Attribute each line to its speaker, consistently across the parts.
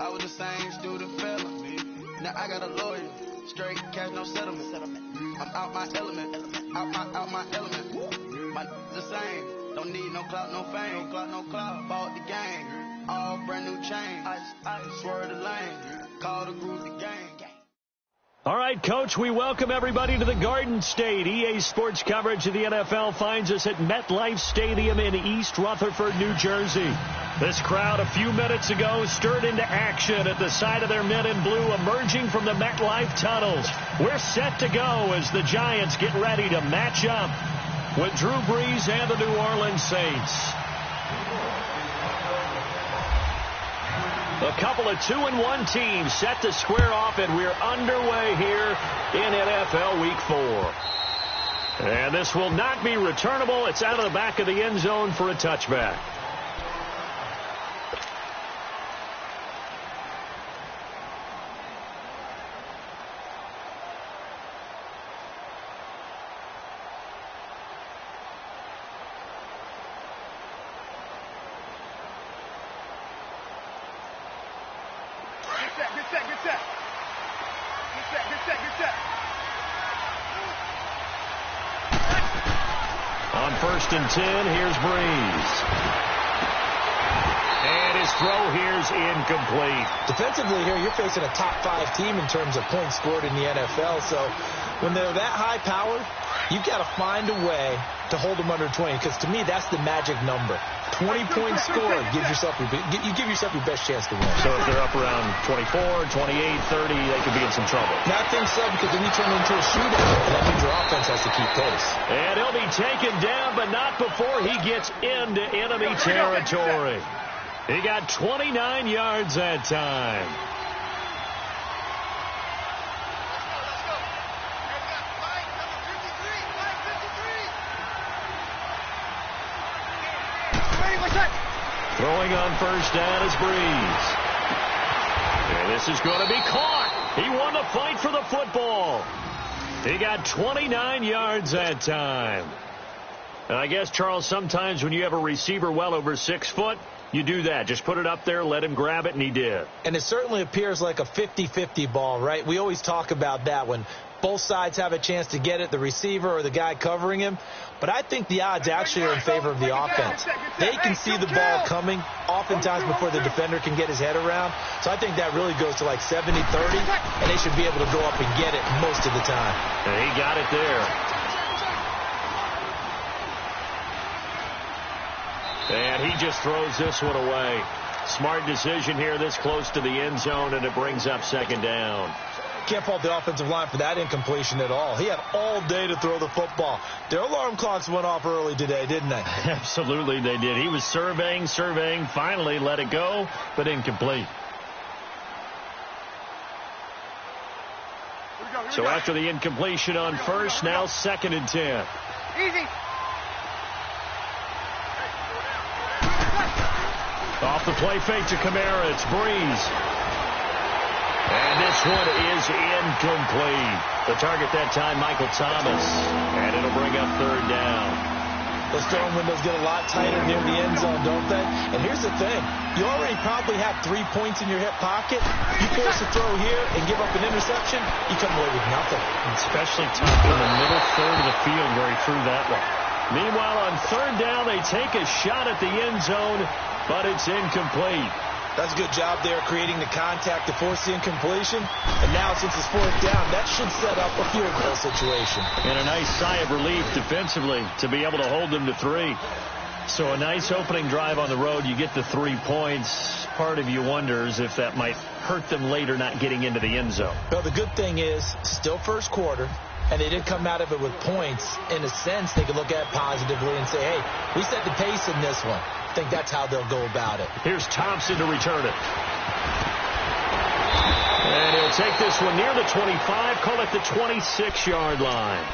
Speaker 1: I was the same student fella. Now I got a lawyer. Straight cash, no settlement. I'm out my element. Out my element. My the same. Don't need no clout, no fame. No clout. Bought the game. All brand new chain. I swerve the lane. Call the group the game.
Speaker 2: All right, Coach, we welcome everybody to the Garden State. EA Sports coverage of the NFL finds us at MetLife Stadium in East Rutherford, New Jersey. This crowd a few minutes ago stirred into action at the side of their men in blue emerging from the MetLife tunnels. We're set to go as the Giants get ready to match up with Drew Brees and the New Orleans Saints. A couple of 2-1 teams set to square off, and we're underway here in NFL Week 4. And this will not be returnable. It's out of the back of the end zone for a touchback. On 1st and 10, here's Brees. And his throw here's incomplete.
Speaker 3: Defensively here, you're facing a top 5 team in terms of points scored in the NFL. So when they're that high powered, you've got to find a way to hold them under 20. Because to me, that's the magic number. 20 points scored gives yourself you give yourself your best chance to win.
Speaker 2: So if they're up around 24, 28, 30, they could be in some trouble.
Speaker 3: Now, I think so, because then you turn into a shootout, and that means your offense has to keep pace.
Speaker 2: And he'll be taken down, but not before he gets into enemy territory. He got 29 yards that time. Throwing on 1st down is Brees. And this is going to be caught. He won the fight for the football. He got 29 yards that time. And I guess, Charles, sometimes when you have a receiver well over 6 foot, you do that. Just put it up there, let him grab it, and he did.
Speaker 3: And it certainly appears like a 50-50 ball, right? We always talk about that when both sides have a chance to get it, the receiver or the guy covering him. But I think the odds actually are in favor of the offense. They can see the ball coming oftentimes before the defender can get his head around. So I think that really goes to like 70-30, and they should be able to go up and get it most of the time.
Speaker 2: And he got it there. And he just throws this one away. Smart decision here this close to the end zone, and it brings up 2nd down.
Speaker 3: Can't fault the offensive line for that incompletion at all. He had all day to throw the football. Their alarm clocks went off early today, didn't they?
Speaker 2: Absolutely they did. He was surveying, finally let it go, but incomplete. So after the incompletion on 1st, now 2nd and 10.
Speaker 4: Easy.
Speaker 2: Off the play fake to Kamara, it's Brees. And this one is incomplete. The target that time, Michael Thomas. And it'll bring up 3rd down.
Speaker 3: Those throwing windows get a lot tighter near the end zone, don't they? And here's the thing. You already probably have 3 points in your hip pocket. You force a throw here and give up an interception, you come away with nothing.
Speaker 2: Especially tough in the middle third of the field where he threw that one. Meanwhile, on 3rd down, they take a shot at the end zone, but it's incomplete.
Speaker 3: That's a good job there creating the contact to force the incompletion. And now since it's 4th down, that should set up a field goal situation.
Speaker 2: And a nice sigh of relief defensively to be able to hold them to 3. So a nice opening drive on the road. You get the 3 points. Part of you wonders if that might hurt them later not getting into the end zone.
Speaker 3: Well, the good thing is still first quarter. And they did come out of it with points. In a sense, they could look at it positively and say, hey, we set the pace in this one. I think that's how they'll go about it.
Speaker 2: Here's Thompson to return it. And he'll take this one near the 25, call it the 26-yard line.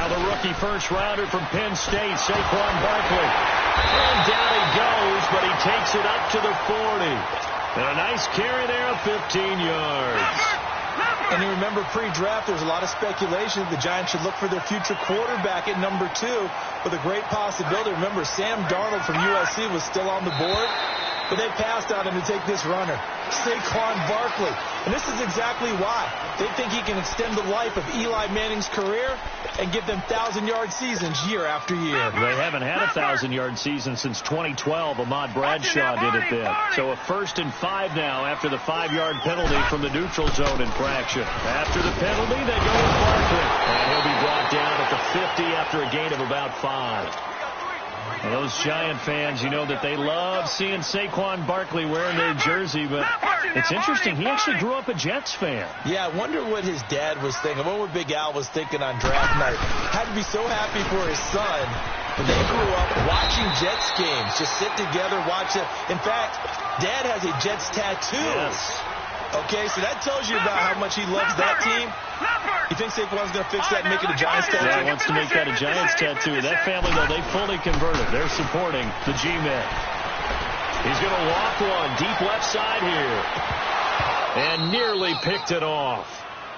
Speaker 2: Now the rookie first-rounder from Penn State, Saquon Barkley. And down he goes, but he takes it up to the 40. And a nice carry there of 15 yards.
Speaker 3: And you remember pre-draft, there's a lot of speculation the Giants should look for their future quarterback at number 2 with a great possibility. Remember, Sam Darnold from USC was still on the board, but they passed on him to take this runner, Saquon Barkley. And this is exactly why. They think he can extend the life of Eli Manning's career and give them 1,000-yard seasons year after year.
Speaker 2: They haven't had a 1,000-yard season since 2012. Ahmad Bradshaw did it then. So a 1st and 5 now after the 5-yard penalty from the neutral zone infraction. After the penalty, they go with Barkley. And he'll be brought down at the 50 after a gain of about 5. Well, those Giant fans, you know that they love seeing Saquon Barkley wearing their jersey, but it's interesting. He actually grew up a Jets fan.
Speaker 3: Yeah, I wonder what his dad was thinking. What Big Al was thinking on draft night. Had to be so happy for his son. But they grew up watching Jets games. Just sit together, watch it. In fact, Dad has a Jets tattoo.
Speaker 2: Yes.
Speaker 3: Okay, so that tells you about how much he loves that team. You think Saquon's going to fix that and make it a Giants tattoo?
Speaker 2: Yeah, he wants to make that a Giants tattoo. That family, though, they fully converted. They're supporting the G-Men. He's going to walk one deep left side here. And nearly picked it off.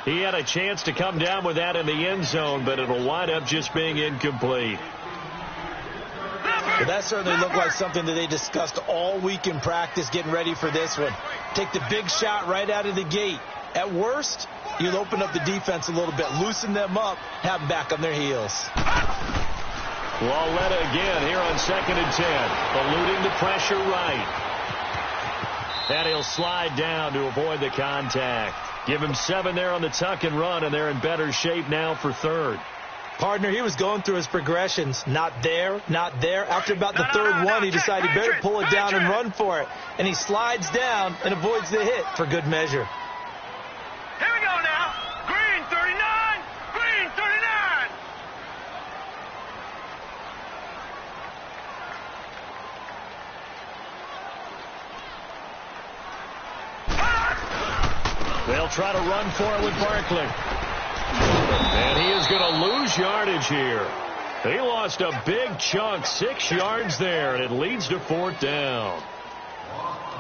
Speaker 2: He had a chance to come down with that in the end zone, but it'll wind up just being incomplete.
Speaker 3: But that certainly looked like something that they discussed all week in practice getting ready for this one. Take the big shot right out of the gate. At worst, you'll open up the defense a little bit, loosen them up, have them back on their heels.
Speaker 2: Lauletta again here on 2nd and 10, eluding the pressure right. And he'll slide down to avoid the contact. Give him 7 there on the tuck and run, and they're in better shape now for 3rd.
Speaker 3: Partner, he was going through his progressions. Not there, not there. After about the 3rd one, he decided he better pull it down and run for it. And he slides down and avoids the hit for good measure.
Speaker 4: Here we go now. Green 39. Green 39.
Speaker 2: They'll try to run for it with Barkley. And he is going to lose yardage here. He lost a big chunk, 6 yards there, and it leads to 4th down.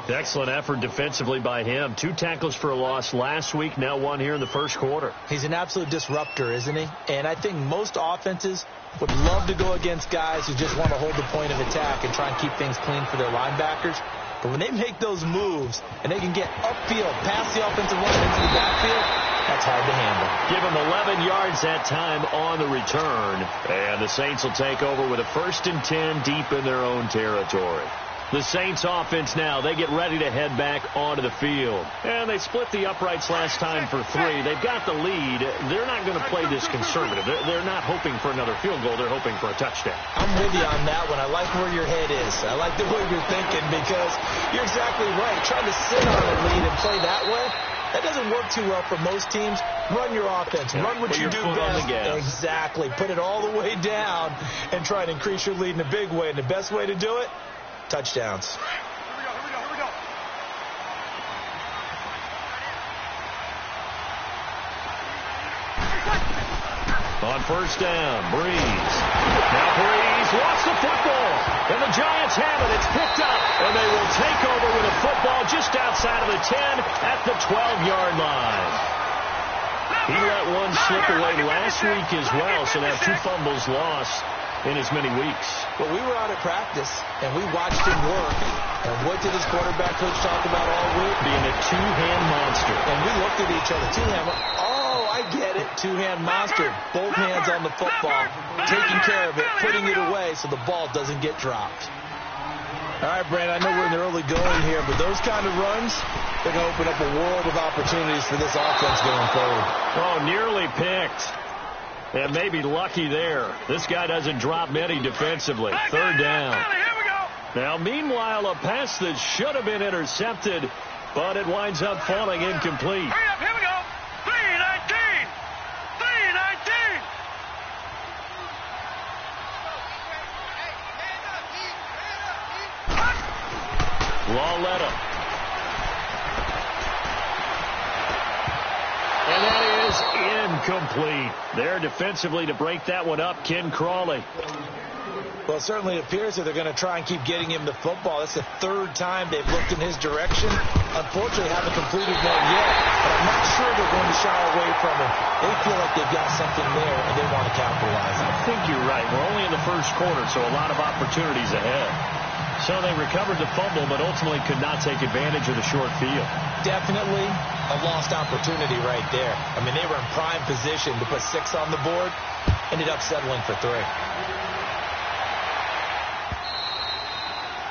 Speaker 2: Excellent effort defensively by him. 2 tackles for a loss last week, now 1 here in the first quarter.
Speaker 3: He's an absolute disruptor, isn't he? And I think most offenses would love to go against guys who just want to hold the point of attack and try and keep things clean for their linebackers. But when they make those moves and they can get upfield, past the offensive line into the backfield, that's hard to handle.
Speaker 2: Give him 11 yards that time on the return. And the Saints will take over with a 1st and 10 deep in their own territory. The Saints offense now, they get ready to head back onto the field. And they split the uprights last time for 3. They've got the lead. They're not going to play this conservative. They're not hoping for another field goal. They're hoping for a touchdown.
Speaker 3: I'm with you on that one. I like where your head is. I like the way you're thinking because you're exactly right. Trying to sit on a lead and play that way, that doesn't work too well for most teams. Run your offense. Run what you do best. Exactly. Put it all the way down and try to increase your lead in a big way. And the best way to do it, touchdowns.
Speaker 4: Here we go.
Speaker 2: On 1st down, Breeze. Now Breeze lost the football. And the Giants have it. It's picked up. And they will take over with a football just outside of the 10 at the 12-yard line. He let one slip away last week as well, so now 2 fumbles lost in as many weeks.
Speaker 3: Well, we were out at practice, and we watched him work. And what did his quarterback coach talk about all week?
Speaker 2: Being a 2-hand monster.
Speaker 3: And we looked at each other. 2-hand. Oh, I get it. 2-hand monster. Both hands on the football, taking care of it, putting it away so the ball doesn't get dropped. All right, Brandon, I know we're in the early going here, but those kind of runs, they're going to open up a world of opportunities for this offense going forward.
Speaker 2: Oh, nearly picked. And maybe lucky there. This guy doesn't drop many defensively. 3rd down. Now, meanwhile, a pass that should have been intercepted, but it winds up falling incomplete.
Speaker 4: Hurry up, here we go. 3-19. 3-19.
Speaker 2: Lauletta. And that is incomplete. There defensively to break that one up, Ken Crawley.
Speaker 3: Well, it certainly appears that they're going to try and keep getting him the football. That's the third time they've looked in his direction. Unfortunately, haven't completed one yet, but I'm not sure they're going to shy away from him. They feel like they've got something there, and they want to capitalize on it.
Speaker 2: I think you're right. We're only in the first quarter, so a lot of opportunities ahead. So they recovered the fumble, but ultimately could not take advantage of the short field.
Speaker 3: Definitely a lost opportunity right there. I mean, they were in prime position to put 6 on the board, ended up settling for 3.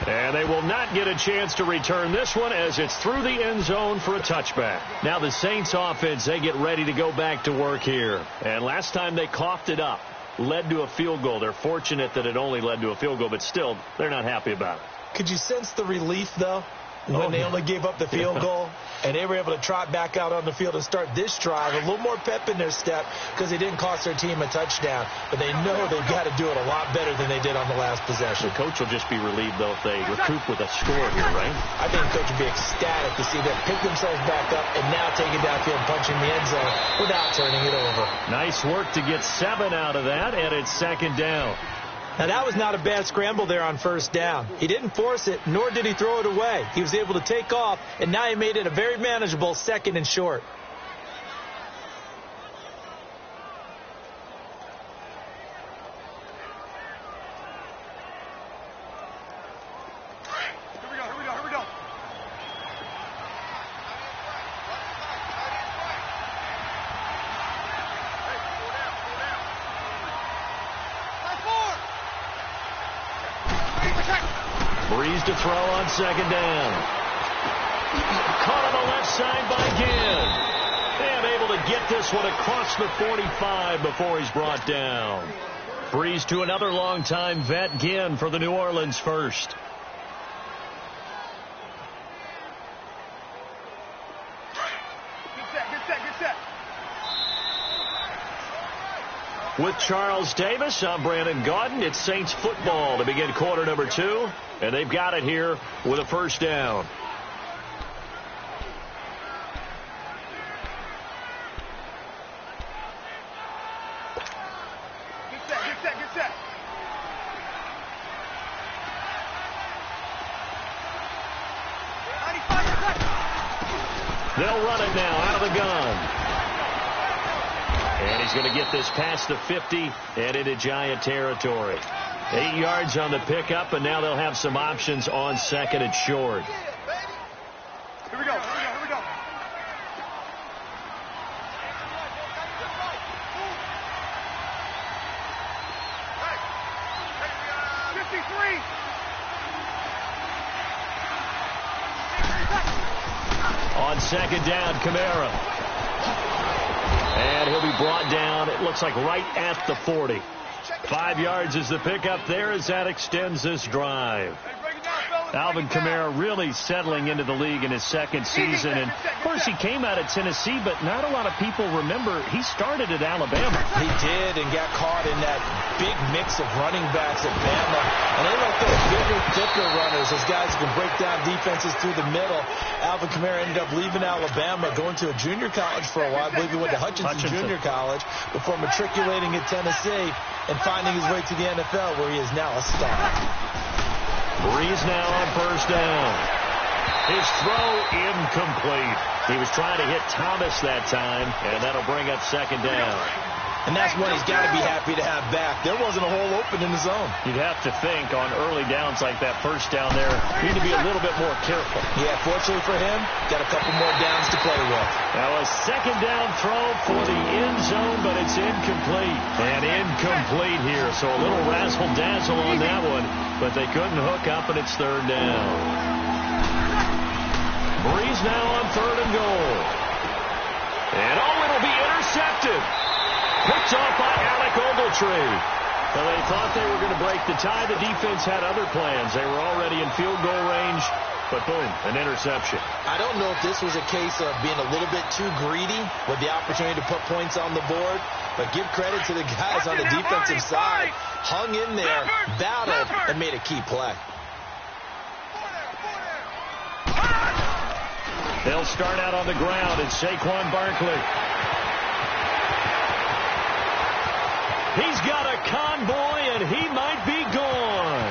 Speaker 2: And they will not get a chance to return this one as it's through the end zone for a touchback. Now the Saints offense, they get ready to go back to work here. And last time they coughed it up, led to a field goal. They're fortunate that it only led to a field goal, but still, they're not happy about it.
Speaker 3: Could you sense the relief, though, when they only gave up the field goal? And they were able to trot back out on the field and start this drive. A little more pep in their step because they didn't cost their team a touchdown. But they know they've got to do it a lot better than they did on the last possession.
Speaker 2: The coach will just be relieved, though, if they recoup with a score here, right?
Speaker 3: I think the coach will be ecstatic to see them pick themselves back up and now take it downfield, punching the end zone without turning it over.
Speaker 2: Nice work to get 7 out of that, and it's second down.
Speaker 3: Now, that was not a bad scramble there on first down. He didn't force it, nor did he throw it away. He was able to take off, and now he made it a very manageable 2nd and short.
Speaker 4: Here we go.
Speaker 2: Breeze to throw on second down. Caught on the left side by Ginn. And able to get this one across the 45 before he's brought down. Breeze to another long-time vet, Ginn, for the New Orleans first.
Speaker 4: Good set.
Speaker 2: With Charles Davis, I'm Brandon Gaudin. It's Saints football to begin quarter number 2. And they've got it here with a first down.
Speaker 4: Good set.
Speaker 2: They'll run it now out of the gun. And he's going to get this past the 50 and into Giant territory. 8 yards on the pickup, and now they'll have some options on 2nd and short.
Speaker 4: Here we go. 53.
Speaker 2: On second down, Kamara. And he'll be brought down, it looks like right at the 40. 5 yards is the pickup there as that extends this drive. Alvin Kamara really settling into the league in his 2nd season. And, of course, he came out of Tennessee, but not a lot of people remember he started at Alabama.
Speaker 3: He did and got caught in that big mix of running backs at Bama. And they like those bigger, thicker runners, those guys who can break down defenses through the middle. Alvin Kamara ended up leaving Alabama, going to a junior college for a while. I believe he went to Hutchinson Junior College before matriculating at Tennessee and finding his way to the NFL, where he is now a star.
Speaker 2: Breeze now on first down. His throw incomplete. He was trying to hit Thomas that time, and that'll bring up second down.
Speaker 3: And that's one he's got to be happy to have back. There wasn't a hole open in the zone.
Speaker 2: You'd have to think on early downs like that first down there, need to be a little bit more careful.
Speaker 3: Yeah, fortunately for him, got a couple more downs to play with.
Speaker 2: Now a second down throw for the end zone, but it's incomplete. And incomplete here, so a little razzle-dazzle on that one, but they couldn't hook up, and it's third down. Breeze now on 3rd and goal. And it'll be intercepted. Picked off by Alec Ogletree. Well, they thought they were going to break the tie. The defense had other plans. They were already in field goal range, but boom, an interception.
Speaker 3: I don't know if this was a case of being a little bit too greedy with the opportunity to put points on the board, but give credit to the guys on the defensive side. Hung in there, battled, and made a key play.
Speaker 2: They'll start out on the ground. It's Saquon Barkley. He's got a convoy, and he might be gone.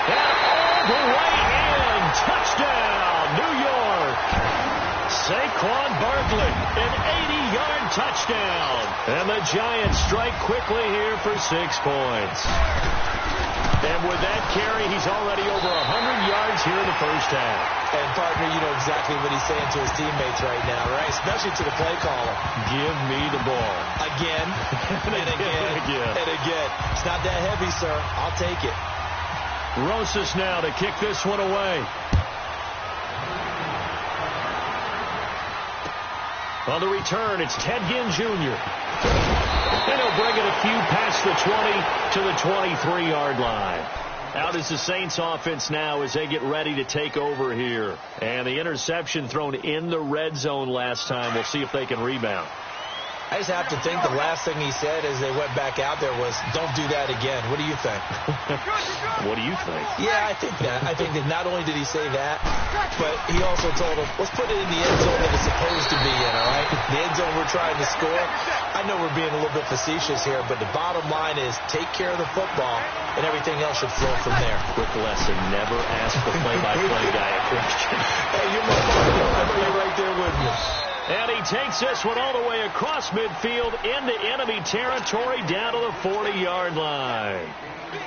Speaker 2: And all the way in. Touchdown, New York. Saquon Barkley, an 80-yard touchdown. And the Giants strike quickly here for 6 points. And with that carry, he's already over 100 yards here in the first half.
Speaker 3: And, partner, you know exactly what he's saying to his teammates right now, right? Especially to the play caller.
Speaker 2: Give me the ball.
Speaker 3: Again, and again, and again. It's not that heavy, sir. I'll take it.
Speaker 2: Rosas now to kick this one away. On the return, it's Ted Ginn Jr. And he'll bring it a few past the 20 to the 23-yard line. Out is the Saints offense now as they get ready to take over here. And the interception thrown in the red zone last time. We'll see if they can rebound.
Speaker 3: I just have to think the last thing he said as they went back out there was, don't do that again. What do you think?
Speaker 2: What do you think?
Speaker 3: Yeah, I think that. I think that not only did he say that, but he also told him, let's put it in the end zone that it's supposed to be in, all right? The end zone we're trying to score. I know we're being a little bit facetious here, but the bottom line is take care of the football, and everything else should flow from there.
Speaker 2: Quick lesson, never ask the play-by-play guy a question.
Speaker 3: Hey, you're my partner. I know you're right there with me.
Speaker 2: And he takes this one all the way across midfield into enemy territory down to the 40-yard line.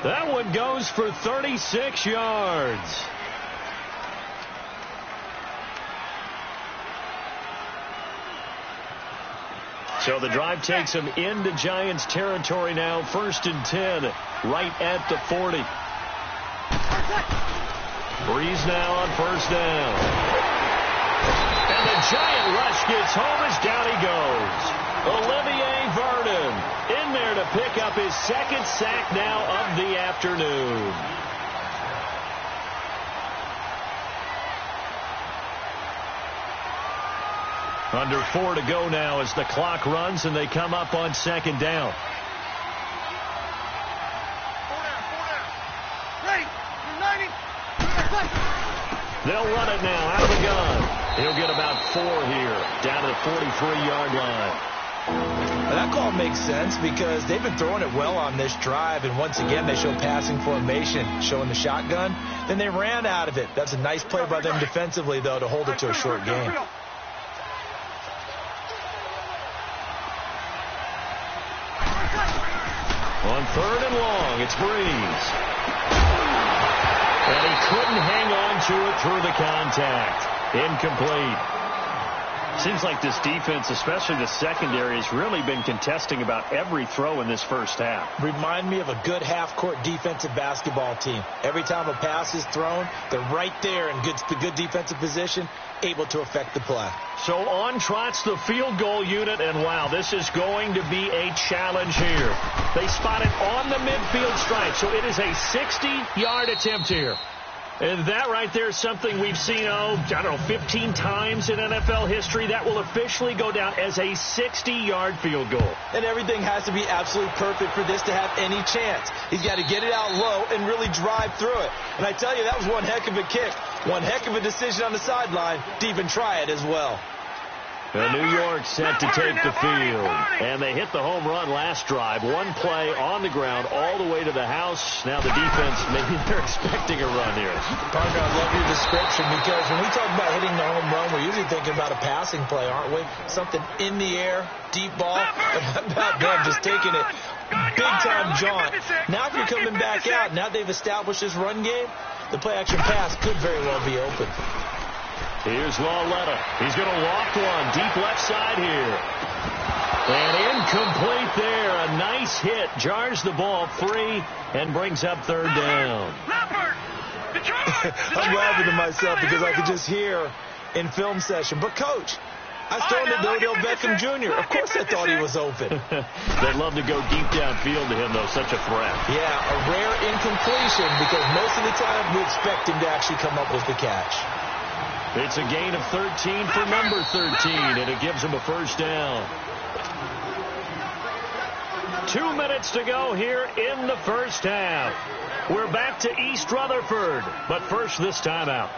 Speaker 2: That one goes for 36 yards. So the drive takes him into Giants territory now. 1st and 10, right at the 40. Breeze now on 1st down. And the giant rush gets home as down he goes. Olivier Vernon in there to pick up his 2nd sack now of the afternoon. Under 4 to go now as the clock runs and they come up on 2nd down. They'll run it now out of the gun. He'll get about 4 here, down to the 43-yard line.
Speaker 3: Well, that call makes sense because they've been throwing it well on this drive, and once again they show passing formation, showing the shotgun. Then they ran out of it. That's a nice play by them defensively, though, to hold it to a short game.
Speaker 2: On 3rd and long, it's Breeze. And he couldn't hang on to it through the contact. Incomplete. Seems like this defense, especially the secondary, has really been contesting about every throw in this first half.
Speaker 3: Remind me of a good half-court defensive basketball team. Every time a pass is thrown, they're right there in good defensive position, able to affect the play.
Speaker 2: So on trots the field goal unit, and wow, this is going to be a challenge here. They spot it on the midfield stripe, so it is a 60-yard attempt here. And that right there is something we've seen, 15 times in NFL history. That will officially go down as a 60-yard field goal.
Speaker 3: And everything has to be absolutely perfect for this to have any chance. He's got to get it out low and really drive through it. And I tell you, that was one heck of a kick. One heck of a decision on the sideline to even try it as well.
Speaker 2: New York set to take the field. And they hit the home run last drive. One play on the ground all the way to the house. Now the defense, maybe they're expecting a run here.
Speaker 3: Partner, I love your description because when we talk about hitting the home run, we're usually thinking about a passing play, aren't we? Something in the air, deep ball. But about them just taking it big-time jaunt. Now if you're coming back out, now they've established this run game, the play-action pass could very well be open.
Speaker 2: Here's Lauletta. He's going to loft one deep left side here. And incomplete there. A nice hit. Jars the ball free and brings up 3rd down.
Speaker 3: I'm laughing to myself because I could just hear in film session. But, Coach, I was throwing to Odell Beckham Jr. Of course I thought he was open.
Speaker 2: They'd love to go deep downfield to him, though. Such a threat.
Speaker 3: Yeah, a rare incompletion because most of the time we expect him to actually come up with the catch.
Speaker 2: It's a gain of 13 for number 13, and it gives him a 1st down. 2 minutes to go here in the first half. We're back to East Rutherford, but first this timeout.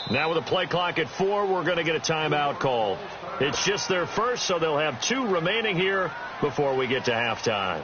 Speaker 2: Now with a play clock at 4, we're going to get a timeout call. It's just their first, so they'll have 2 remaining here before we get to halftime.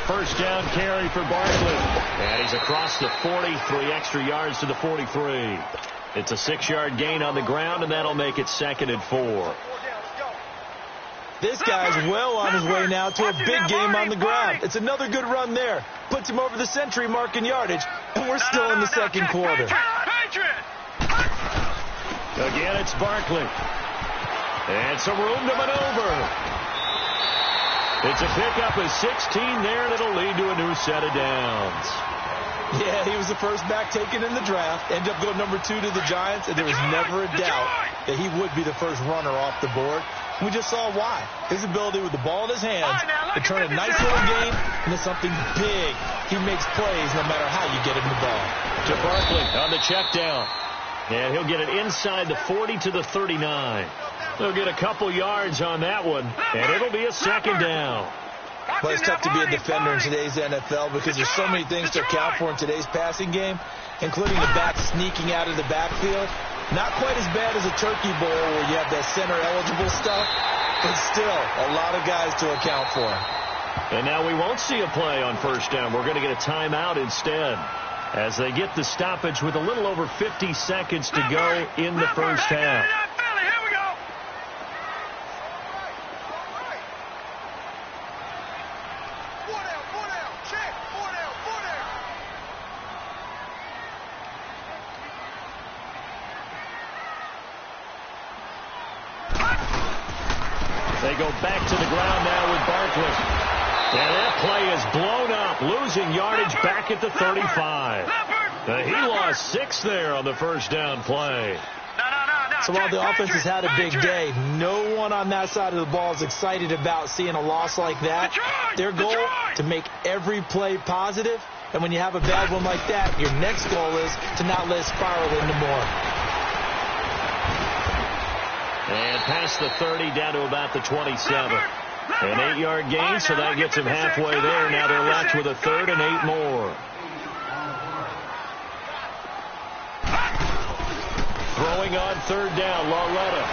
Speaker 2: First down carry for Barkley. And he's across the 40, 3 extra yards to the 43. It's a 6-yard gain on the ground, and that'll make it 2nd and 4.
Speaker 3: This guy's well on his way now to a big game on the ground. It's another good run there. Puts him over the century mark in yardage, and we're still in the second quarter.
Speaker 2: Again, it's Barkley. And some room to maneuver. It's a pickup of 16 there, and it'll lead to a new set of downs.
Speaker 3: Yeah, he was the first back taken in the draft. Ended up going number 2 to the Giants, and there was never a doubt that he would be the first runner off the board. We just saw why. His ability with the ball in his hands to turn a nice little game into something big. He makes plays no matter how you get him the ball.
Speaker 2: To Barkley on the check down. And he'll get it inside the 40 to the 39. They'll get a couple yards on that one, and it'll be a 2nd down.
Speaker 3: Well, it's tough to be a defender in today's NFL because there's so many things to account for in today's passing game, including the back sneaking out of the backfield. Not quite as bad as a turkey bowl where you have that center-eligible stuff, but still a lot of guys to account for.
Speaker 2: And now we won't see a play on first down. We're going to get a timeout instead as they get the stoppage with a little over 50 seconds to go in the first half. They go back to the ground now with Barkley. And that play is blown up, losing yardage back at the 35. He lost 6 there on the first down play.
Speaker 3: So while the offense has had a big day, no one on that side of the ball is excited about seeing a loss like that. Their goal, to make every play positive. And when you have a bad one like that, your next goal is to not let it spiral into more.
Speaker 2: And past the 30, down to about the 27. An 8-yard gain, so that gets him halfway there. Now they're left with a 3rd and 8 more. Throwing on 3rd down, Loretta.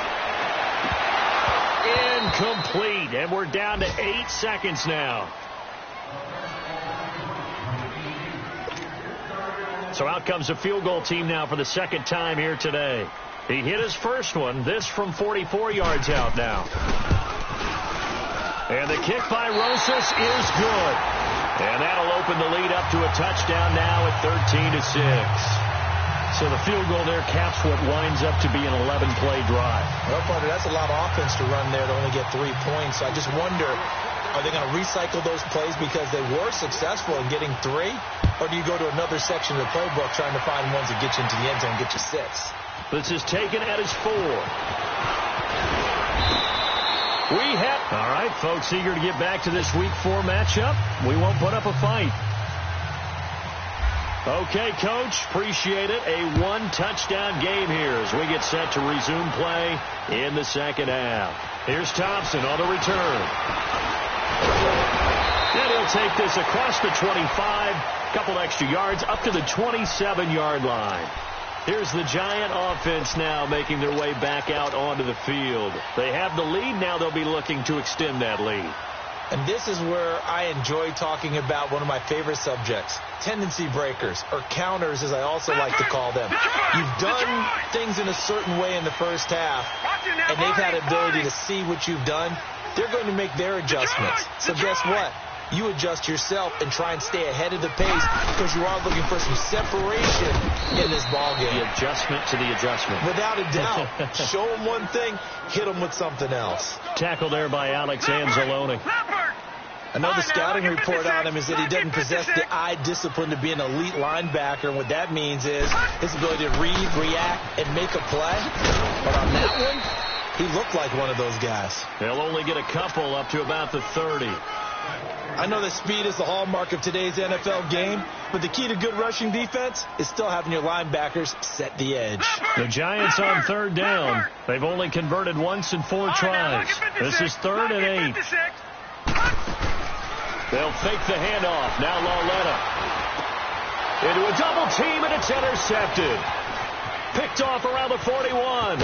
Speaker 2: Incomplete, and we're down to 8 seconds now. So out comes a field goal team now for the 2nd time here today. He hit his first one, this from 44 yards out now. And the kick by Rosas is good. And that'll open the lead up to a touchdown now at 13-6. So the field goal there caps what winds up to be an 11-play drive.
Speaker 3: Well, partner, that's a lot of offense to run there to only get 3 points. So I just wonder, are they going to recycle those plays because they were successful in getting 3? Or do you go to another section of the playbook trying to find ones that get you into the end zone and get you 6?
Speaker 2: This is taken at his 4. All right, folks, eager to get back to this Week 4 matchup. We won't put up a fight. Okay, Coach, appreciate it. A 1-touchdown game here as we get set to resume play in the second half. Here's Thompson on the return. And he'll take this across the 25, couple extra yards, up to the 27-yard line. Here's the Giant offense now making their way back out onto the field. They have the lead. Now they'll be looking to extend that lead.
Speaker 3: And this is where I enjoy talking about one of my favorite subjects, tendency breakers, or counters as I also like to call them. You've done things in a certain way in the first half, and they've had ability to see what you've done. They're going to make their adjustments. So guess what? You adjust yourself and try and stay ahead of the pace because you are looking for some separation in this ball game.
Speaker 2: The adjustment to the adjustment.
Speaker 3: Without a doubt. Show them one thing, hit them with something else.
Speaker 2: Tackle there by Alex Anzalone.
Speaker 3: I know the scouting report on him is that he doesn't possess the eye discipline to be an elite linebacker, and what that means is his ability to read, react, and make a play. But on that one, he looked like one of those guys.
Speaker 2: They'll only get a couple up to about the 30.
Speaker 3: I know that speed is the hallmark of today's NFL game, but the key to good rushing defense is still having your linebackers set the edge.
Speaker 2: The Giants on third down. They've only converted once in 4 tries. This is 3rd and 8. They'll fake the handoff. Now Lauletta. Into a double team, and it's intercepted. Picked off around the 41.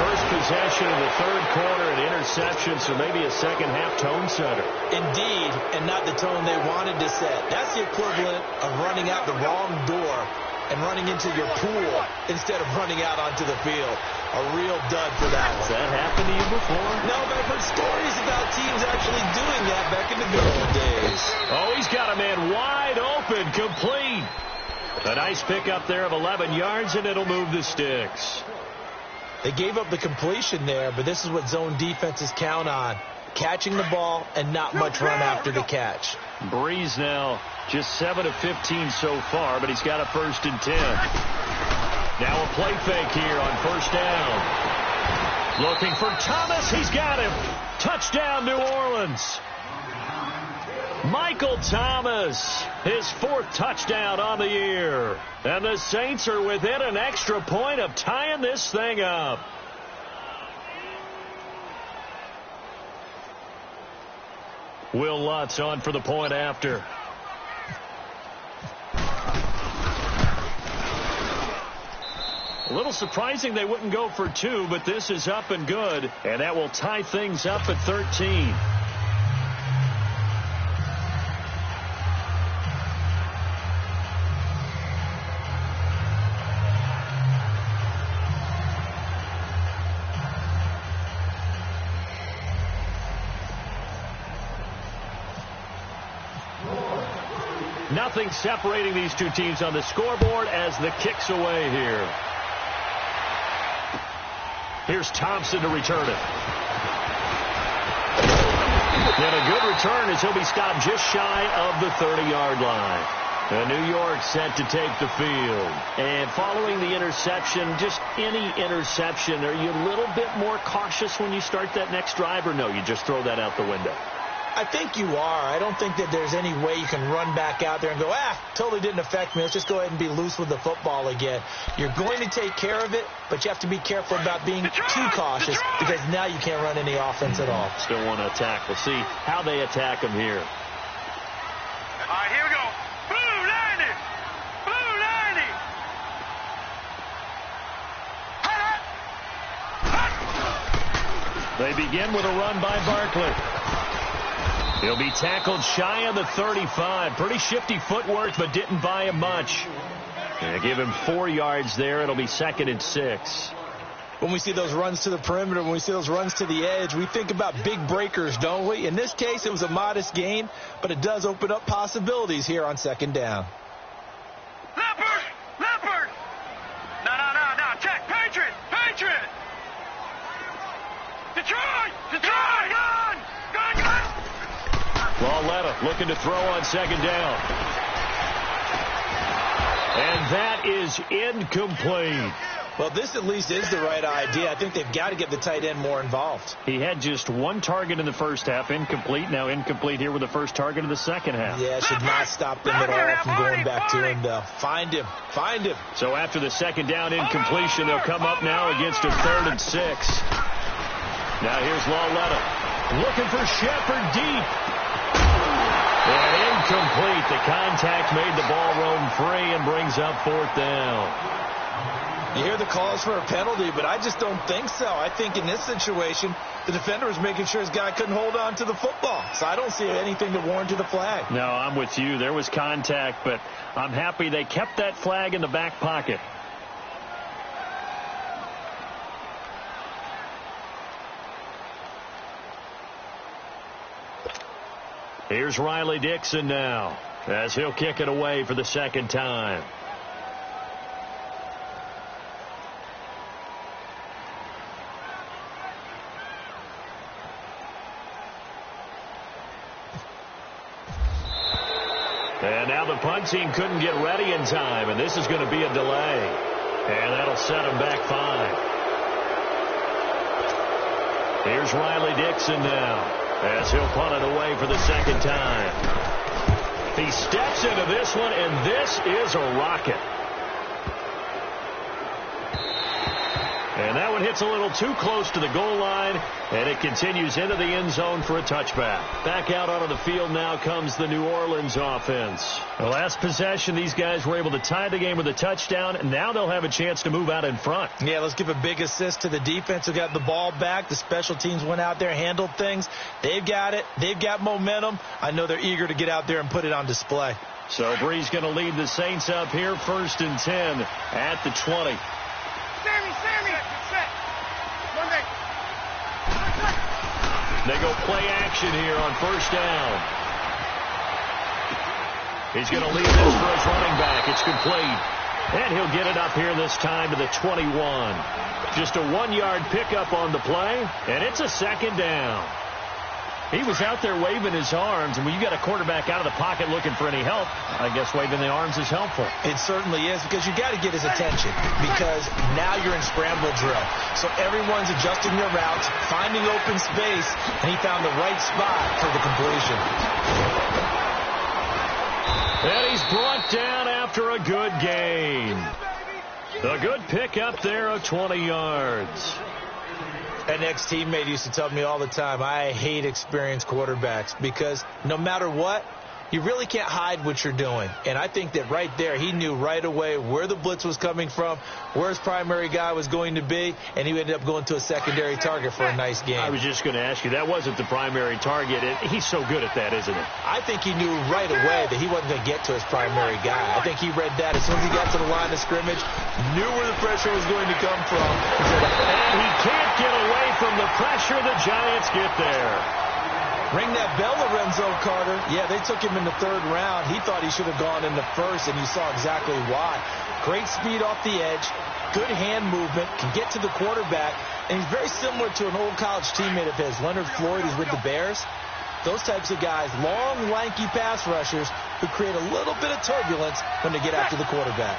Speaker 2: First possession of the 3rd quarter, an interception, so maybe a second-half tone setter.
Speaker 3: Indeed, and not the tone they wanted to set. That's the equivalent of running out the wrong door and running into your pool instead of running out onto the field. A real dud for that one.
Speaker 2: Has that happened to you before?
Speaker 3: No, but I've heard stories about teams actually doing that back in the good old days.
Speaker 2: Oh, he's got a man wide open, complete. A nice pickup there of 11 yards, and it'll move the sticks.
Speaker 3: They gave up the completion there, but this is what zone defenses count on. Catching the ball and not much run after the catch.
Speaker 2: Breeze now just 7 of 15 so far, but he's got a 1st and 10. Now a play fake here on 1st down. Looking for Thomas. He's got him. Touchdown, New Orleans. Michael Thomas, his 4th touchdown on the year. And the Saints are within an extra point of tying this thing up. Will Lutz on for the point after. A little surprising they wouldn't go for 2, but this is up and good, and that will tie things up at 13. Nothing separating these two teams on the scoreboard as the kick's away here. Here's Thompson to return it. And a good return as he'll be stopped just shy of the 30-yard line. And New York set to take the field. And following the interception, just any interception, are you a little bit more cautious when you start that next drive, or no, you just throw that out the window?
Speaker 3: I think you are. I don't think that there's any way you can run back out there and go, totally didn't affect me. Let's just go ahead and be loose with the football again. You're going to take care of it, but you have to be careful about being too cautious because now you can't run any offense at all.
Speaker 2: Still want to attack. We'll see how they attack him here.
Speaker 4: All right, here we go. Blue 90. Blue 90.
Speaker 2: They begin with a run by Barkley. He'll be tackled shy of the 35. Pretty shifty footwork, but didn't buy him much. And give him 4 yards there. It'll be 2nd and 6.
Speaker 3: When we see those runs to the perimeter, when we see those runs to the edge, we think about big breakers, don't we? In this case, it was a modest gain, but it does open up possibilities here on 2nd down.
Speaker 4: Leopard! No, check. Patriot! Detroit! Gun!
Speaker 2: Lauletta looking to throw on 2nd down. And that is incomplete.
Speaker 3: Well, this at least is the right idea. I think they've got to get the tight end more involved.
Speaker 2: He had just 1 target in the first half, incomplete. Now incomplete here with the first target of the second half.
Speaker 3: Yeah, it should not stop them at all from going back to him, though. Find him.
Speaker 2: So after the 2nd down incompletion, they'll come up now against a 3rd and 6. Now here's Lauletta looking for Shepard deep. And incomplete. The contact made the ball roam free and brings up 4th down.
Speaker 3: You hear the calls for a penalty, but I just don't think so. I think in this situation, the defender was making sure his guy couldn't hold on to the football. So I don't see anything to warrant the flag.
Speaker 2: No, I'm with you. There was contact, but I'm happy they kept that flag in the back pocket. Here's Riley Dixon now as he'll kick it away for the 2nd time. And now the punt team couldn't get ready in time, and this is going to be a delay. And that'll set them back 5. Here's Riley Dixon now, as he'll punt it away for the second time. He steps into this one, and this is a rocket. And that one hits a little too close to the goal line, and it continues into the end zone for a touchback. Back out onto the field now comes the New Orleans offense. The last possession, these guys were able to tie the game with a touchdown, and now they'll have a chance to move out in front.
Speaker 3: Yeah, let's give a big assist to the defense who got the ball back. The special teams went out there, handled things. They've got it. They've got momentum. I know they're eager to get out there and put it on display.
Speaker 2: So Bree's going to lead the Saints up here, 1st and 10 at the 20.
Speaker 4: Sammy. Monday.
Speaker 2: They go play action here on 1st down. He's going to leave this for his running back. It's complete. And he'll get it up here this time to the 21. Just a 1-yard pickup on the play, and it's a 2nd down. He was out there waving his arms, and when you got a quarterback out of the pocket looking for any help, I guess waving the arms is helpful.
Speaker 3: It certainly is, because you got to get his attention, because now you're in scramble drill. So everyone's adjusting their routes, finding open space, and he found the right spot for the completion.
Speaker 2: And he's brought down after a good game. A good pickup there of 20 yards.
Speaker 3: An ex-teammate used to tell me all the time, I hate experienced quarterbacks because no matter what, you really can't hide what you're doing. And I think that right there, he knew right away where the blitz was coming from, where his primary guy was going to be, and he ended up going to a secondary target for a nice game.
Speaker 2: I was just going to ask you, that wasn't the primary target. He's so good at that, isn't he?
Speaker 3: I think he knew right away that he wasn't going to get to his primary guy. I think he read that as soon as he got to the line of scrimmage, knew where the pressure was going to come from.
Speaker 2: And he can't get away from the pressure. The Giants get there.
Speaker 3: Ring that bell, Lorenzo Carter. Yeah, they took him in the 3rd round. He thought he should have gone in the 1st, and you saw exactly why. Great speed off the edge, good hand movement, can get to the quarterback, and he's very similar to an old college teammate of his, Leonard Floyd, who's with the Bears. Those types of guys, long, lanky pass rushers who create a little bit of turbulence when they get after the quarterback.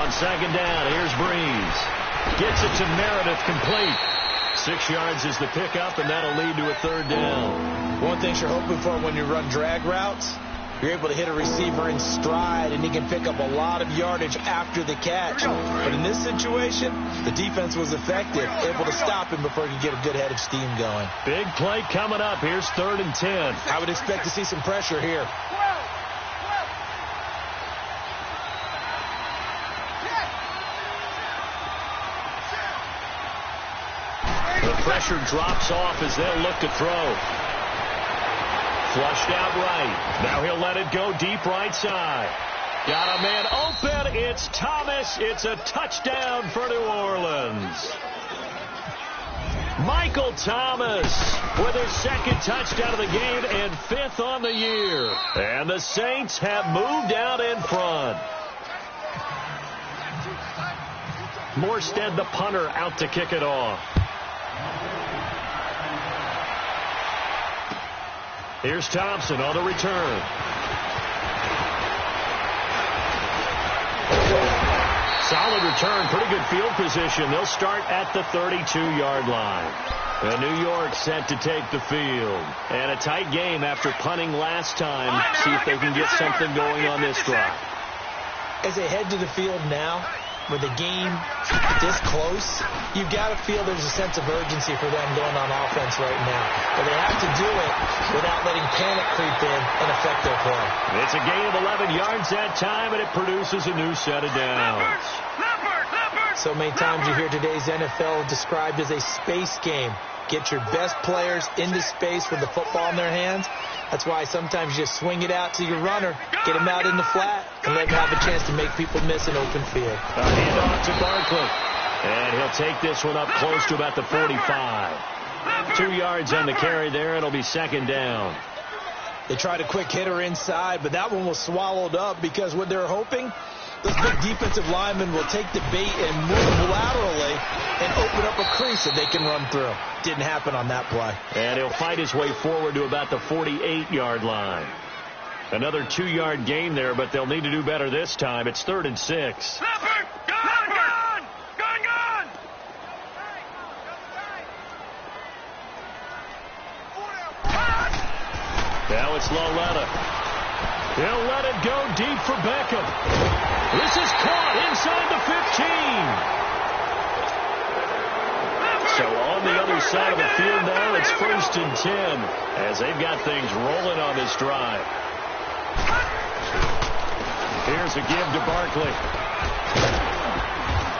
Speaker 2: On 2nd down, here's Breeze. Gets it to Meredith, complete. 6 yards is the pickup, and that'll lead to a 3rd down.
Speaker 3: One thing you're hoping for when you run drag routes, you're able to hit a receiver in stride, and he can pick up a lot of yardage after the catch. But in this situation, the defense was effective, able to stop him before he could get a good head of steam going.
Speaker 2: Big play coming up. Here's 3rd and 10.
Speaker 3: I would expect to see some pressure here.
Speaker 2: The pressure drops off as they'll look to throw. Flushed out right. Now he'll let it go deep right side. Got a man open. It's Thomas. It's a touchdown for New Orleans. Michael Thomas with his 2nd touchdown of the game and 5th on the year. And the Saints have moved out in front. Morstead, the punter, out to kick it off. Here's Thompson on the return. Solid return, pretty good field position. They'll start at the 32-yard line. And New York set to take the field. And a tight game after punting last time. See if they can get something going on this drive.
Speaker 3: As they head to the field now, with the game this close, you've got to feel there's a sense of urgency for them going on offense right now. But they have to do it without letting panic creep in and affect their play.
Speaker 2: It's a gain of 11 yards that time, and it produces a new set of downs.
Speaker 3: So many times you hear today's NFL described as a space game. Get your best players into space with the football in their hands. That's why sometimes you just swing it out to your runner, get him out in the flat, and let him have a chance to make people miss an open field.
Speaker 2: A handoff to Barkley. And he'll take this one up close to about the 45. 2 yards on the carry there. It'll be 2nd down.
Speaker 3: They tried a quick hitter inside, but that one was swallowed up because what they're hoping, those big defensive linemen will take the bait and move laterally and open up a crease that they can run through. Didn't happen on that play.
Speaker 2: And he'll fight his way forward to about the 48-yard line. Another 2-yard gain there, but they'll need to do better this time. It's 3rd and 6.
Speaker 4: Leopard! Gone! Gone!
Speaker 2: Now it's Loletta. He'll let it go deep for Beckham. This is caught inside the 15. So on the other side of the field now, it's 1st and 10 as they've got things rolling on this drive. Here's a give to Barkley.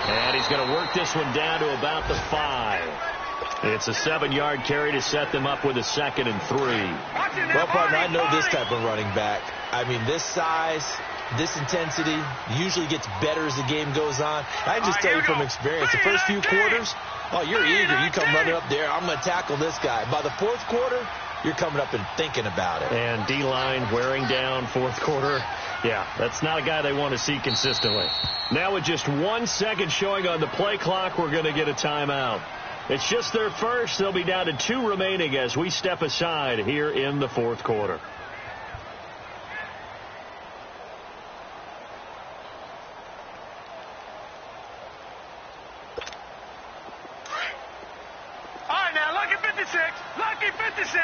Speaker 2: And he's going to work this one down to about the 5. It's a 7-yard carry to set them up with a 2nd and 3.
Speaker 3: Well, partner, I know this type of running back. I mean, this size, this intensity usually gets better as the game goes on. I just tell you from experience, the first few quarters, oh, you're eager. You come running up there, I'm going to tackle this guy. By the 4th quarter, you're coming up and thinking about it.
Speaker 2: And D-line wearing down 4th quarter. Yeah, that's not a guy they want to see consistently. Now with just 1 second showing on the play clock, we're going to get a timeout. It's just their first. They'll be down to 2 remaining as we step aside here in the 4th quarter.
Speaker 4: All right, now, lucky 56. Lucky 56.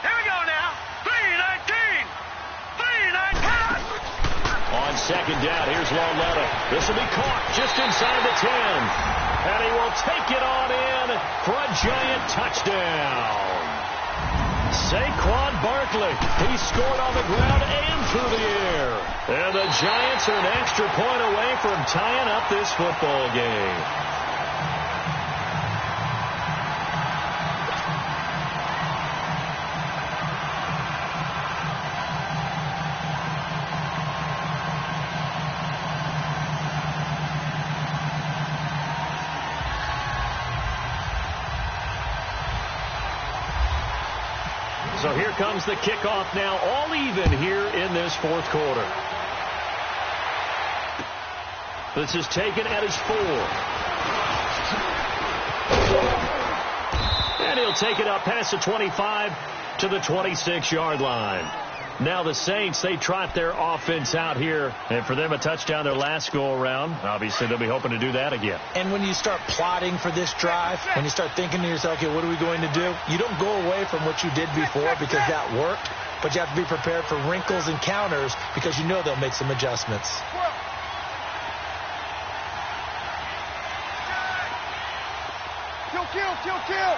Speaker 4: Here we go now. 3-19. 3-19.
Speaker 2: On 2nd down, here's Loletta. This will be caught just inside the 10. And he will take it on in for a giant touchdown. Saquon Barkley. He scored on the ground and through the air. And the Giants are an extra point away from tying up this football game. So here comes the kickoff now, all even here in this 4th quarter. This is taken at his 4. And he'll take it up past the 25 to the 26-yard line. Now the Saints, they trot their offense out here. And for them, a touchdown their last go-around. Obviously, they'll be hoping to do that again.
Speaker 3: And when you start plotting for this drive, when you start thinking to yourself, okay, what are we going to do? You don't go away from what you did before because that worked. But you have to be prepared for wrinkles and counters because you know they'll make some adjustments.
Speaker 4: Kill.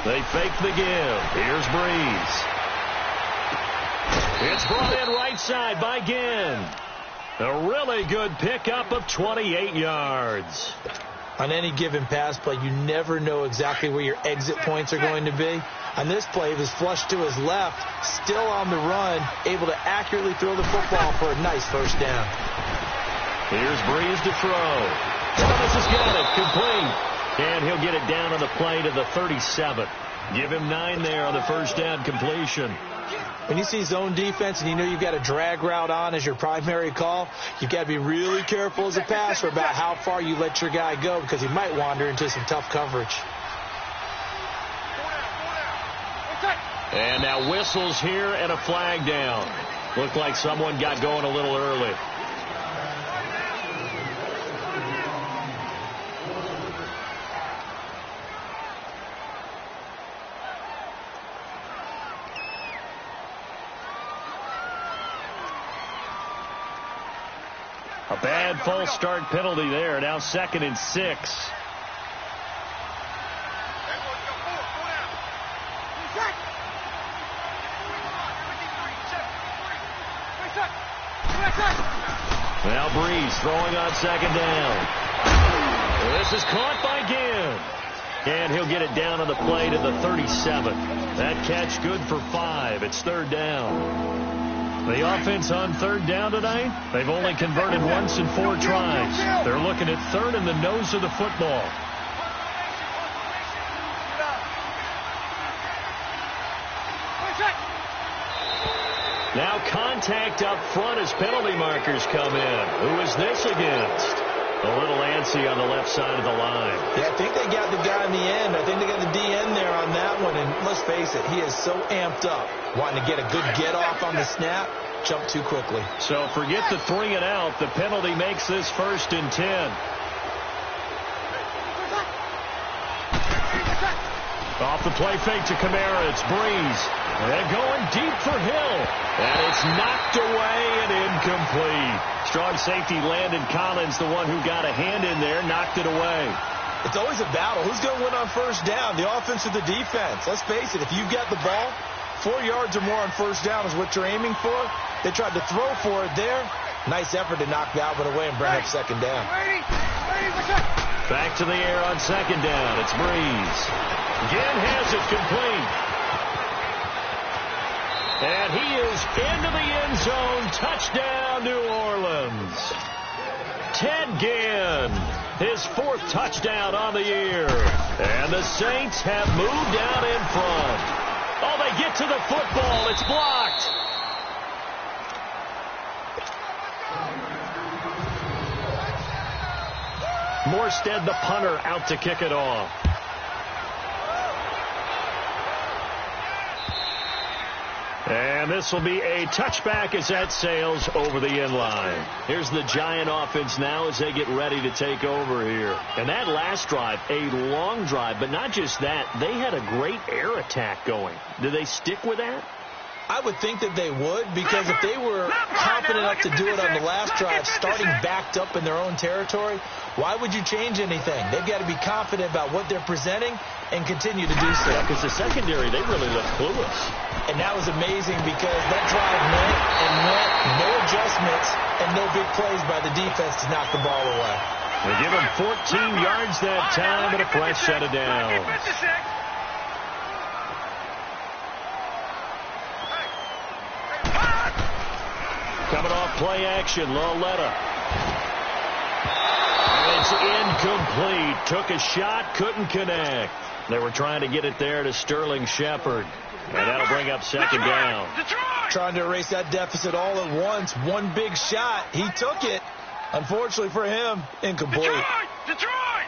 Speaker 2: They fake the give. Here's Breeze. It's brought in right side by Ginn. A really good pickup of 28 yards.
Speaker 3: On any given pass play, you never know exactly where your exit points are going to be. On this play, it was flushed to his left, still on the run, able to accurately throw the football for a nice 1st down.
Speaker 2: Here's Breeze to throw. Thomas has got it. Complete. And he'll get it down on the play to the 37. Give him 9 there on the 1st down completion.
Speaker 3: When you see zone defense and you know you've got a drag route on as your primary call, you've got to be really careful as a passer about how far you let your guy go because he might wander into some tough coverage.
Speaker 2: And now whistles here and a flag down. Looked like someone got going a little early. A bad false start penalty there. Now 2nd and 6. Now Breeze throwing on 2nd down. This is caught by Ginn. And he'll get it down on the play to the 37. That catch good for 5. It's 3rd down. The offense on 3rd down tonight, they've only converted once in 4 tries. They're looking at 3rd in the nose of the football. Now contact up front as penalty markers come in. Who is this against? A little antsy on the left side of the line.
Speaker 3: Yeah, I think they got the guy in the end. I think they got the DN there on that one. And let's face it, he is so amped up, wanting to get a good get-off on the snap, jump too quickly.
Speaker 2: So forget the 3 and out. The penalty makes this 1st and 10. Off the play fake to Kamara. It's Breeze. And going deep for Hill. And it's knocked away and incomplete. Strong safety Landon Collins, the one who got a hand in there, knocked it away.
Speaker 3: It's always a battle. Who's going to win on 1st down, the offense or the defense? Let's face it, if you get the ball, 4 yards or more on 1st down is what you're aiming for. They tried to throw for it there. Nice effort to knock that one away and bring up 2nd down.
Speaker 2: Back to the air on 2nd down. It's Breeze. Again has it complete. And he is into the end zone. Touchdown, New Orleans. Ted Ginn, his 4th touchdown on the year. And the Saints have moved out in front. Oh, they get to the football. It's blocked. Morstead, the punter, out to kick it off. And this will be a touchback as that sails over the end line. Here's the Giant offense now as they get ready to take over here. And that last drive, a long drive, but not just that. They had a great air attack going. Do they stick with that?
Speaker 3: I would think that they would, because if they were confident enough to do it on the last drive, starting backed up in their own territory, why would you change anything? They've got to be confident about what they're presenting and continue to do so.
Speaker 2: Yeah, because the secondary, they really looked clueless.
Speaker 3: And that was amazing because that drive went and went, no adjustments, and no big plays by the defense to knock the ball away.
Speaker 2: They give him 14 yards that time, but a fresh set of downs. Coming off play action, Lauletta. And it's incomplete. Took a shot, couldn't connect. They were trying to get it there to Sterling Shepard. And that'll bring up 2nd down.
Speaker 3: Trying to erase that deficit all at once. One big shot. He took it. Unfortunately for him, incomplete.
Speaker 4: Detroit!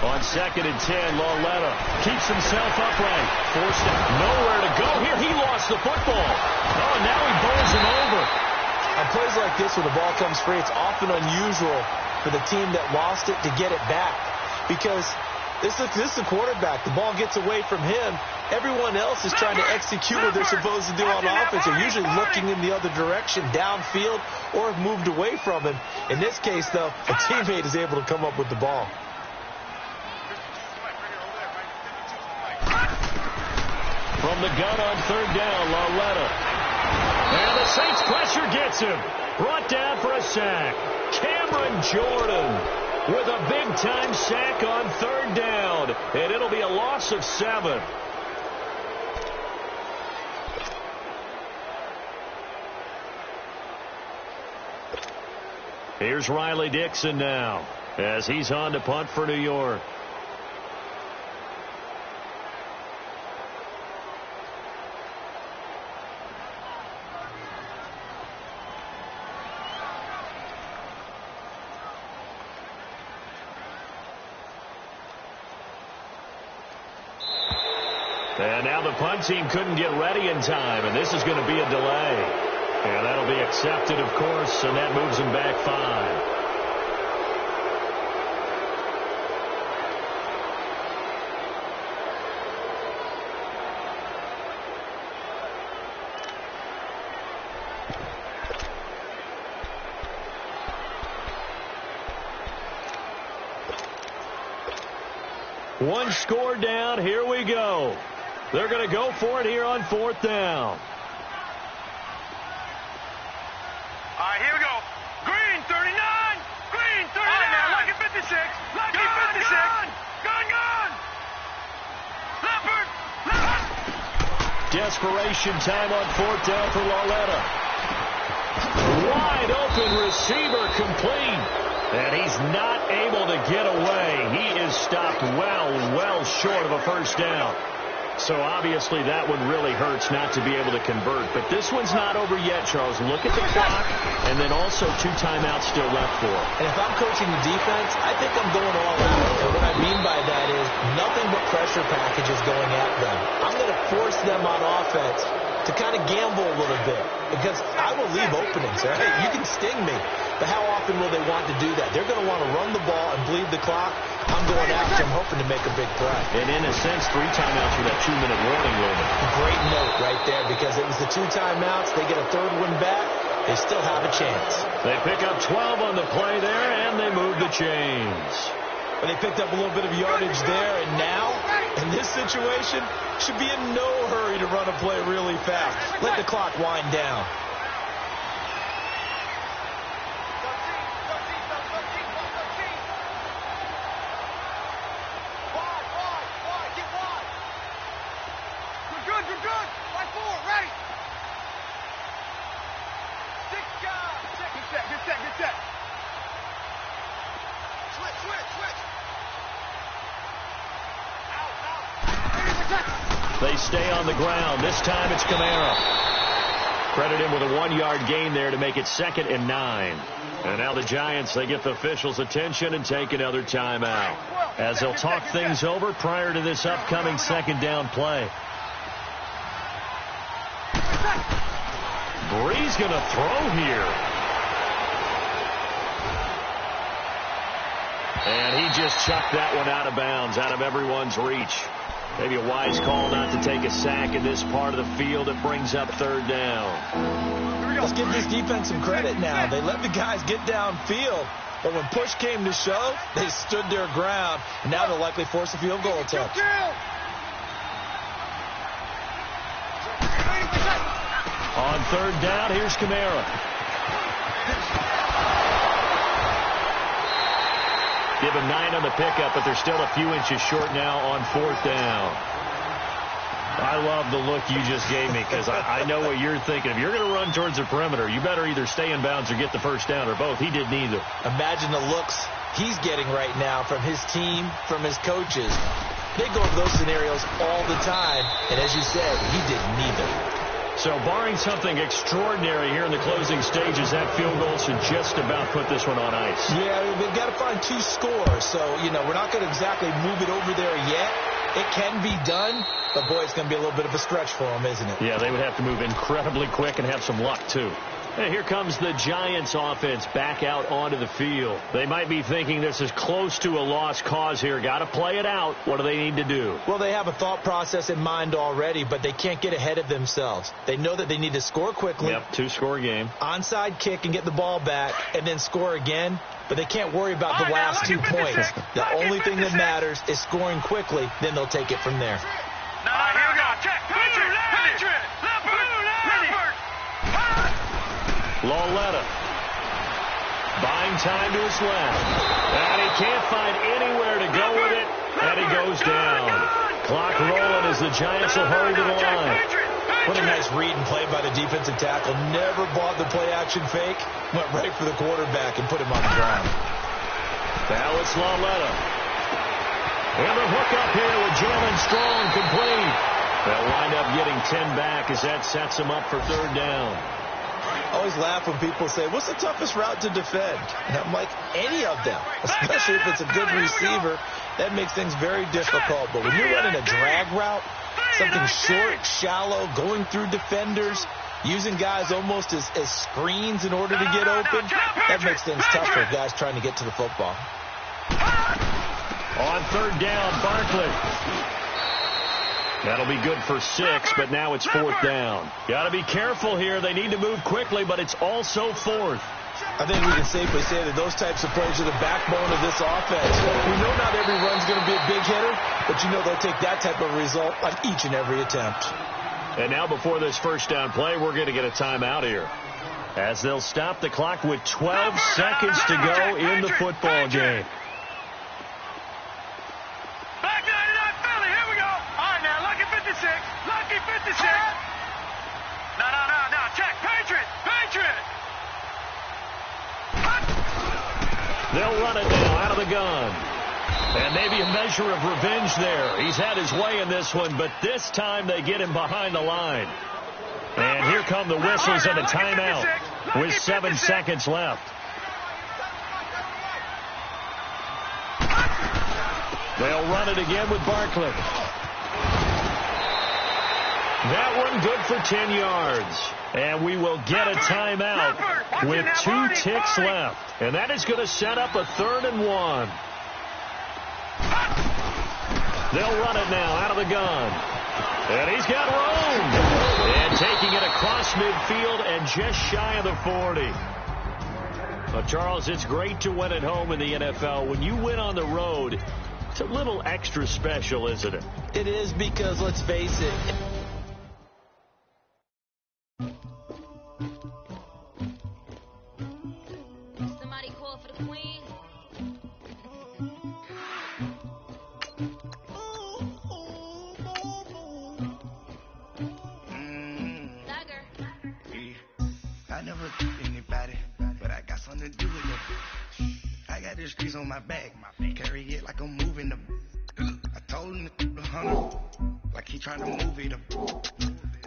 Speaker 2: On 2nd and 10, Lauletta keeps himself upright. Forced it. Nowhere to go here. He lost the football. Oh, and now he bowls him over.
Speaker 3: On plays like this where the ball comes free, it's often unusual for the team that lost it to get it back. Because this is the quarterback. The ball gets away from him. Everyone else is trying to execute what they're supposed to do on offense. They're usually looking in the other direction, downfield, or have moved away from him. In this case, though, a teammate is able to come up with the ball.
Speaker 2: From the gun on 3rd down, Lauletta. And the Saints pressure gets him. Brought down for a sack. Cameron Jordan with a big-time sack on 3rd down. And it'll be a loss of 7. Here's Riley Dixon now as he's on to punt for New York. And now the punt team couldn't get ready in time, and this is going to be a delay. And that'll be accepted, of course, and that moves them back 5. One score down. Here we go. They're going to go for it here on 4th down.
Speaker 4: All right, here we go. Green, 39. Green, 39. All right, now, Lucky 56. Lucky 56. Gun. Leopard.
Speaker 2: Desperation time on 4th down for Lauletta. Wide open receiver complete. And he's not able to get away. He is stopped well short of a 1st down. So obviously that one really hurts not to be able to convert. But this one's not over yet, Charles. Look at the clock, and then also 2 timeouts still left for him.
Speaker 3: And if I'm coaching the defense, I think I'm going all out. And what I mean by that is nothing but pressure packages going at them. I'm going to force them on offense to kind of gamble a little bit because I will leave openings. Right? You can sting me, but how often will they want to do that? They're going to want to run the ball and bleed the clock. I'm going after them, hoping to make a big play.
Speaker 2: And in a sense, 3 timeouts with that 2-minute warning limit.
Speaker 3: Great note right there because it was the 2 timeouts. They get a 3rd one back. They still have a chance.
Speaker 2: They pick up 12 on the play there, and they move the chains.
Speaker 3: But they picked up a little bit of yardage there, and now, in this situation, should be in no hurry to run a play really fast. Let the clock wind down.
Speaker 4: You're good. Right forward, ready. 6 guys. Get set. Switch. Out.
Speaker 2: They stay on the ground. This time it's Kamara. Credit him with a 1-yard gain there to make it 2nd and 9. And now the Giants, they get the officials' attention and take another timeout as they'll talk things over prior to this upcoming 2nd down play. Bree's going to throw here. And he just chucked that one out of bounds, out of everyone's reach. Maybe a wise call not to take a sack in this part of the field. It brings up 3rd down.
Speaker 3: Let's give this defense some credit now. They let the guys get downfield, but when push came to shove, they stood their ground, and now they'll likely force a field goal attempt.
Speaker 2: On 3rd down, here's Kamara. Give him 9 on the pickup, but they're still a few inches short now on 4th down. I love the look you just gave me because I know what you're thinking. If you're going to run towards the perimeter, you better either stay in bounds or get the 1st down or both. He did neither.
Speaker 3: Imagine the looks he's getting right now from his team, from his coaches. They go over those scenarios all the time, and as you said, he did neither.
Speaker 2: So barring something extraordinary here in the closing stages, that field goal should just about put this one on ice.
Speaker 3: Yeah, they've got to find 2 scores. So, we're not going to exactly move it over there yet. It can be done, but, boy, it's going to be a little bit of a stretch for them, isn't it?
Speaker 2: Yeah, they would have to move incredibly quick and have some luck, too. And here comes the Giants offense back out onto the field. They might be thinking this is close to a lost cause here. Got to play it out. What do they need to do?
Speaker 3: Well, they have a thought process in mind already, but they can't get ahead of themselves. They know that they need to score quickly.
Speaker 2: Yep, 2-score game.
Speaker 3: Onside kick and get the ball back and then score again. But they can't worry about the last 2 points. The only thing that matters is scoring quickly. Then they'll take it from there.
Speaker 4: Now, here we go. Check. Patriot. Leopard.
Speaker 2: Lauletta buying time to his left. And he can't find anywhere to go with it. And he goes down. Clock rolling as the Giants will hurry to the line.
Speaker 3: What a nice read and play by the defensive tackle. Never bought the play-action fake. Went right for the quarterback and put him on the ground.
Speaker 2: Now it's Lauletta. And the hook up here with Jalen Strong complete. They'll wind up getting 10 back as that sets them up for 3rd down.
Speaker 3: I always laugh when people say, what's the toughest route to defend? And I'm like, any of them, especially if it's a good receiver. That makes things very difficult. But when you're running a drag route, something short, shallow, going through defenders, using guys almost as screens in order to get open, that makes things tough for guys trying to get to the football.
Speaker 2: On 3rd down, Barkley. That'll be good for 6, but now it's 4th down. Got to be careful here. They need to move quickly, but it's also 4th.
Speaker 3: I think we can safely say that those types of plays are the backbone of this offense. We know not every run's going to be a big hitter, but they'll take that type of result on each and every attempt.
Speaker 2: And now before this 1st down play, we're going to get a timeout here, as they'll stop the clock with 12 seconds to go in the football game.
Speaker 4: Back 99 Philly, here we go. All right, now, lucky 56. Lucky 56. No, check. Patriot.
Speaker 2: They'll run it now out of the gun. And maybe a measure of revenge there. He's had his way in this one, but this time they get him behind the line. And here come the whistles and a timeout with 7 seconds left. They'll run it again with Barkley. That one good for 10 yards. And we will get a timeout with 2 ticks left. And that is going to set up a 3rd and 1. They'll run it now out of the gun. And he's got room. And taking it across midfield and just shy of the 40. Well, Charles, it's great to win at home in the NFL. When you win on the road, it's a little extra special, isn't it?
Speaker 3: It is, because let's face it.
Speaker 5: Somebody call for the queen.
Speaker 1: I never took anybody, but I got something to do with it. I got the streets on my back, carry it like I'm moving them. I told him to 100, like he trying to move it up.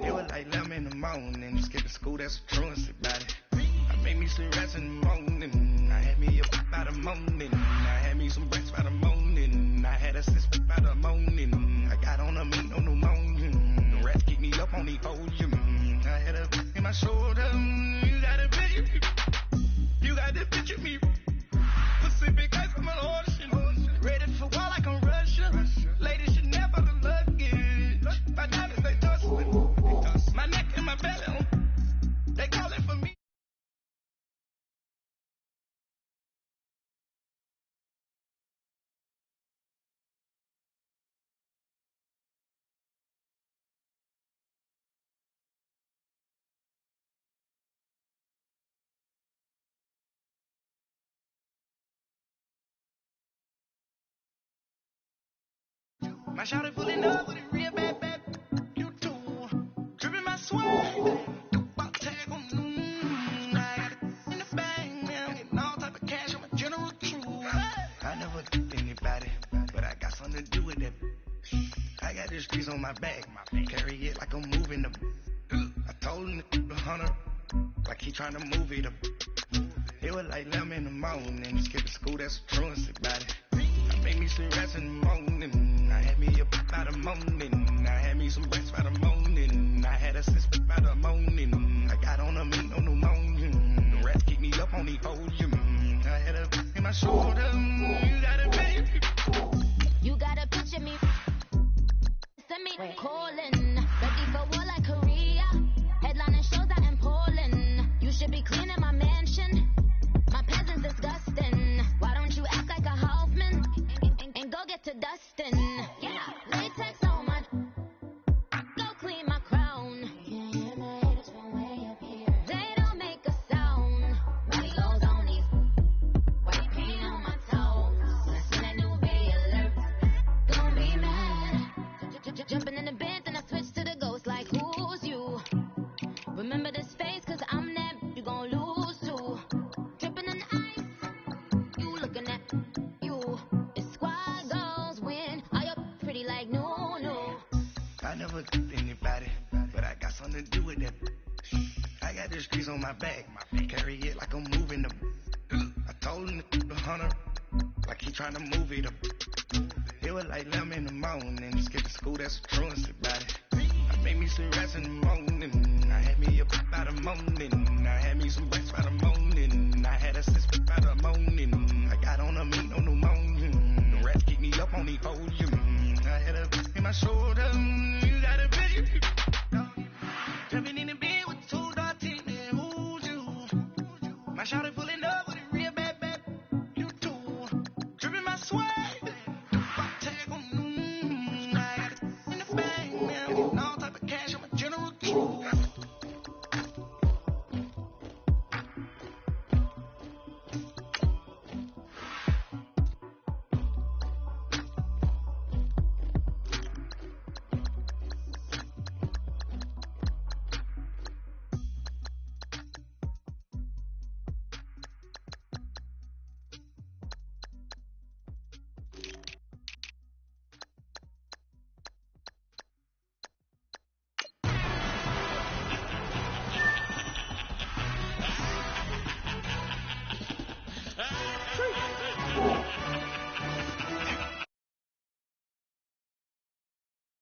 Speaker 1: It was like 11 in the morning, skip to school, that's a truancy about it. I made me some rest in the morning, I had me up by the morning. I had me some breakfast by the morning, I had a six by the morning. I got on a meat on the morning, the rats keep me up on the podium. I had a in my shoulder, you got a picture, you got to picture me. Pacific ice from an ocean, ready for war like I'm Russia. Ladies should never the luggage. My diamonds they dust, my neck and my belly, they call it for me. My shawty pulling up with a real bad, you too. Dripping my swag, about tag on I got it in the bag, man. Getting all type of cash on my general true. I never took anybody, but I got something to do with it. I got the streets on my back, carry it like I'm moving them. I told him to 100, like he trying to move it up. It was like 11 in the morning, skip to school, that's a truancy about it. I made me some rest in the morning, I had me up by the morning. I had me some breakfast by the morning, I had a six by the morning. I got on a meat on the morning, the rats keep me up on the podium. I had a in my shoulder, you got a baby.
Speaker 5: You gotta picture me. Send me calling, ready for war like Korea. Headlining shows out in Poland. You should be cleaning my mansion. My peasants disgusting. Why don't you act like a Hoffman and go get to dustin'? Yeah, latex on my. Go clean my crown. They don't make a sound. Radios on these. White paint on my toes. Listen that new bay alert. Don't be mad. Jumping in the bed, then I switch to the ghost like who's you? Remember this face, cause I'm that you gon' lose too. Dripping in ice, you looking at you. It's squad goals win. Are you pretty like no?
Speaker 1: I never took anybody, but I got something to do with it. I got the streets on my back, carry it like I'm moving them. I told him to 100, like he trying to move it up. It was like 11 in the morning, skip to school, that's a truancy about it. I made me some rest in the morning, I had me up by the morning. I had me some breakfast by the morning, I had a six by the morning. I got on a meat on the morning, the rats keep me up on the podium. I had a in my shoulder, you got a picture. Jumping in the bed with 2 dark teeth, man, who's you? My shawty full